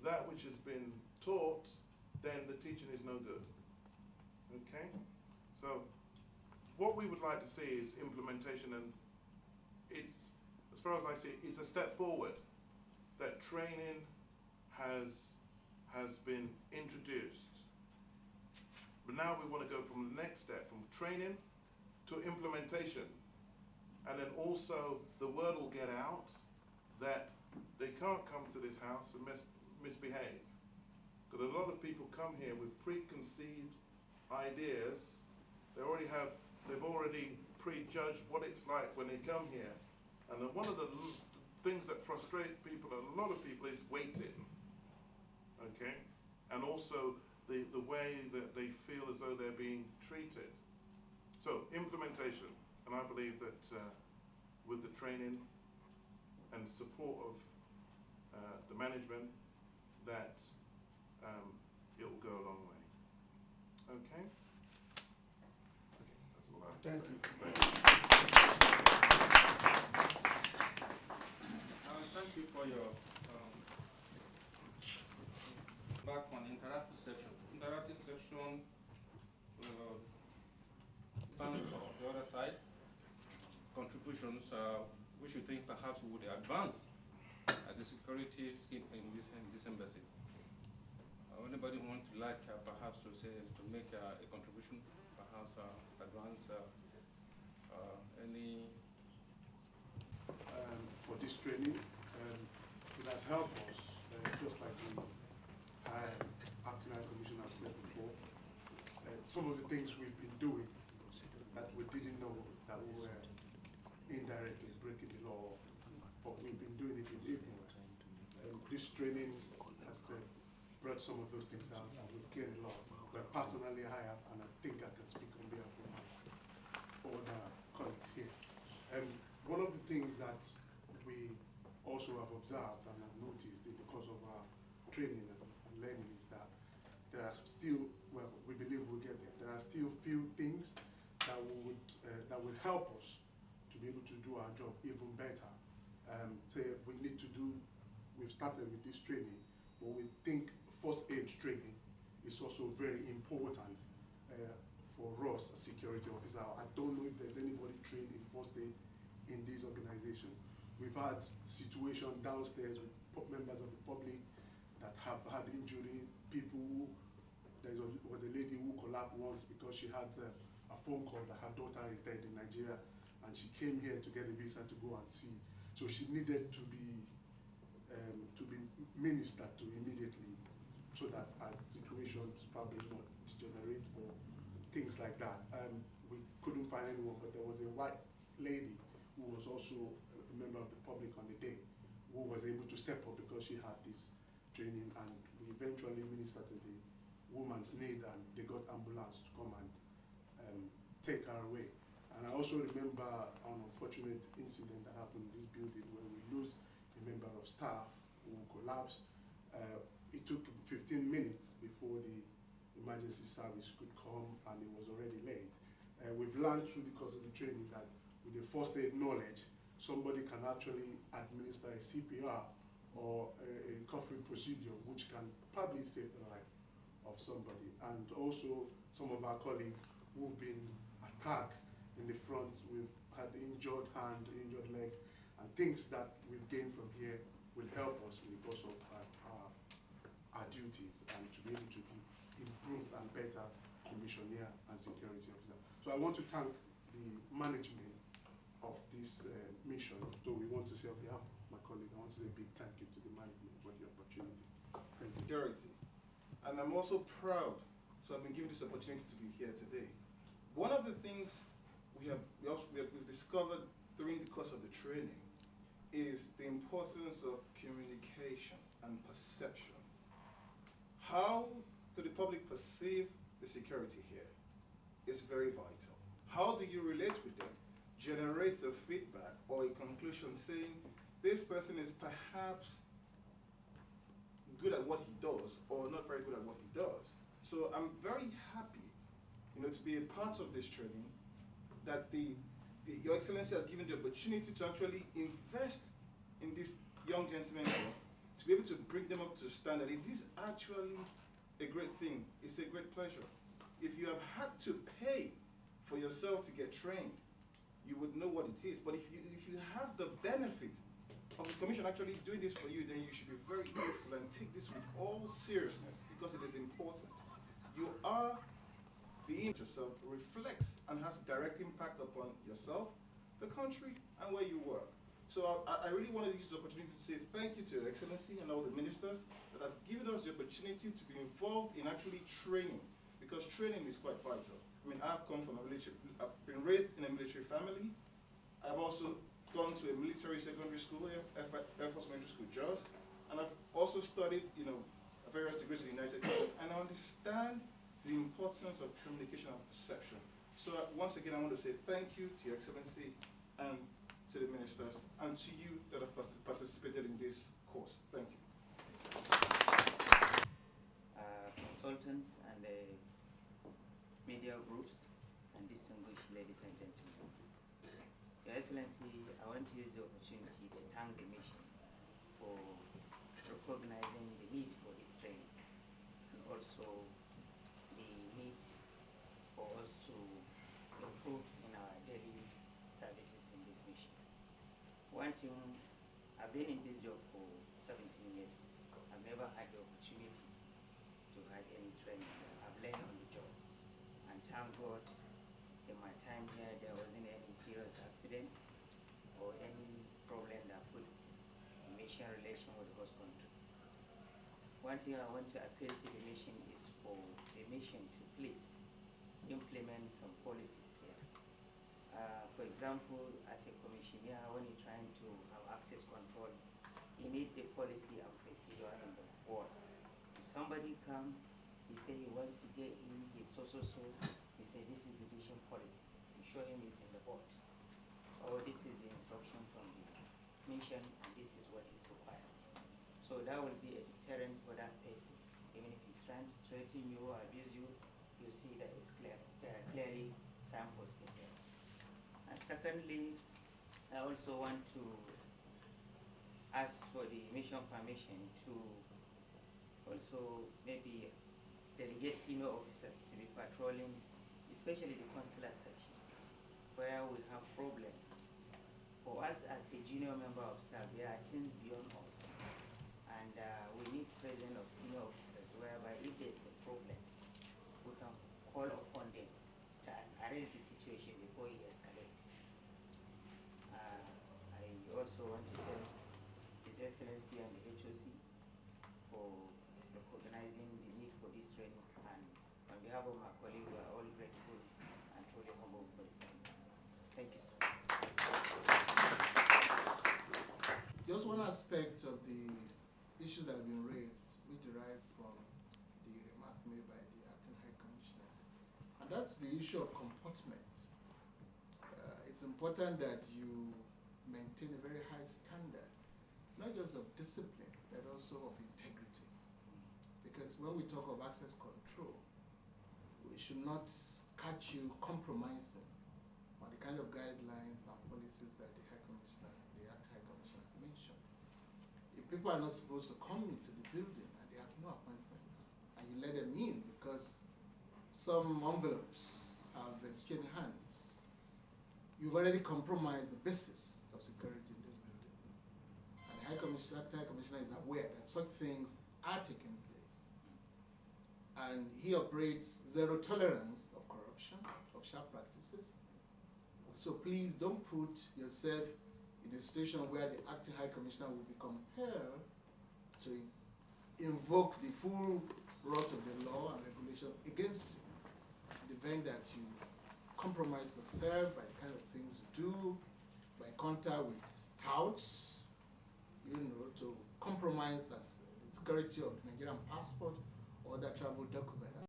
that which has been taught, then the teaching is no good. Okay? So what we would like to see is implementation, and it's, as far as I see it, it's a step forward. That training has been introduced. But now we want to go from the next step, from training to implementation. And then also the word will get out that they can't come to this house and misbehave. Because a lot of people come here with preconceived ideas. They've already prejudged what it's like when they come here. And then one of the things that frustrate people, a lot of people, is waiting. Okay? And also the way that they feel as though they're being treated. So, implementation. And I believe that with the training and support of the management, that it will go a long way. Okay? Okay, that's all I have to say. Thank you. Thank you for your back on interactive section. Interactive section stands for the other side. Contributions which you think perhaps would advance the security scheme in this embassy. Anybody want to perhaps to make a contribution, perhaps advance any? For this training, it has helped us, just like the acting high commissioner said before. Some of the things we've been doing that we didn't know that we were indirectly breaking the law, but we've been doing it in ignorance. This training has brought some of those things out, and we've gained a lot. But personally, I have, and I think I can speak on behalf of my other colleagues here. One of the things that we also have observed and have noticed because of our training and learning is that there are still, well, we believe we'll get there. There are still few things that would help us to be able to do our job even better. We've started with this training, but we think first aid training is also very important for us as security officer. I don't know if there's anybody trained in first aid in this organization. We've had situations downstairs with members of the public that have had injury. There was a lady who collapsed once because she had a phone call that her daughter is dead in Nigeria, and she came here to get a visa to go and see. So she needed to be ministered to immediately, so that our situations probably not degenerate or things like that. We couldn't find anyone, but there was a white lady who was also a member of the public on the day, who was able to step up because she had this training, and we eventually ministered to the woman's need, and they got ambulance to come and take her away. And I also remember an unfortunate incident that happened in this building where we lose a member of staff who collapsed. It took 15 minutes before the emergency service could come, and it was already late. We've learned through the course of the training that with the first aid knowledge, somebody can actually administer a CPR or a recovery procedure which can probably save the life of somebody. And also some of our colleagues who've been attacked in the front, we've had injured hand, injured leg, and things that we've gained from here will help us in the course of our duties and to be able to be improved and better commissioner and security officer. So I want to thank the management of this mission. So we want to say on behalf of my colleague, I want to say a big thank you to the management for the opportunity. Thank you. Security. And I'm also proud, so I've been given this opportunity to be here today. One of the things we've discovered during the course of the training is the importance of communication and perception. How do the public perceive the security here is very vital. How do you relate with them generates a feedback or a conclusion saying this person is perhaps good at what he does or not very good at what he does. So I'm very happy, to be a part of this training, that Your Excellency has given the opportunity to actually invest in this young gentleman here, to be be able to bring them up to standard. It is actually a great thing. It's a great pleasure. If you have had to pay for yourself to get trained, you would know what it is. But if you have the benefit of the commission actually doing this for you, then you should be very grateful and take this with all seriousness because it is important. You are the image yourself reflects and has direct impact upon yourself, the country, and where you work. So I really wanted to use this opportunity to say thank you to Your Excellency and all the ministers that have given us the opportunity to be involved in actually training, because training is quite vital. I mean, I've come from a military, I've been raised in a military family. I've also gone to a military secondary school, Air Force Military School, JAWS, and I've also studied, various degrees in the United Kingdom, and I understand the importance of communication and perception. So once again, I want to say thank you to Your Excellency and to the ministers and to you that have participated in this course. Thank you. Consultants and the media groups and distinguished ladies and gentlemen. Your Excellency, I want to use the opportunity to thank the mission for recognizing the need for this training and also the need for us to improve in our daily services in this mission. One thing, I've been in this job for 17 years. I've never had the opportunity to have any training. I've learned on the job. And thank God, in my time here, there wasn't any serious accident or any problem that put mission relation with the host country. One thing I want to appeal to the mission is for the mission to please implement some policies here. For example, as a commissioner, when you're trying to have access control, you need the policy and procedure in the board. If somebody comes, he say he wants to get in, he's so, he say this is the mission policy. You show him it's in the board. Or this is the instruction from the mission and this is what is required. So that will be a deterrent for that person. Even if he's trying to threaten you or abuse you, you see that it's clearly signposted there. And secondly, I also want to ask for the mission permission to also maybe delegate senior officers to be patrolling, especially the consular section, where we have problems. For us as a junior member of staff, there are things beyond us. And we need presence of senior officers, whereby if there's a problem, we can call upon them to arrest the situation before it escalates. I also want to thank His Excellency and the HOC for recognizing the need for this training. And on behalf of my colleagues, we are all grateful and truly humble for the service. Thank you, sir. Just one aspect of the issues that have been raised, which derive from the remark made by the Acting High Commissioner, and that's the issue of comportment. It's important that you maintain a very high standard, not just of discipline, but also of integrity. Because when we talk of access control, we should not catch you compromising on the kind of guidelines and policies that the High Commissioner, the Acting High Commissioner mentioned. If people are not supposed to come into the building and they have no appointments, and you let them in because some envelopes have exchanged hands, you've already compromised the basis of security in this building. And the High Commissioner is aware that such things are taking place. And he operates zero tolerance of corruption, of sharp practices. So please don't put yourself in a situation where the Acting High Commissioner will be compelled to invoke the full wrath of the law and regulation against you. In the event that you compromise yourself by the kind of things you do, by contact with touts, to compromise as the security of the Nigerian passport or other travel document.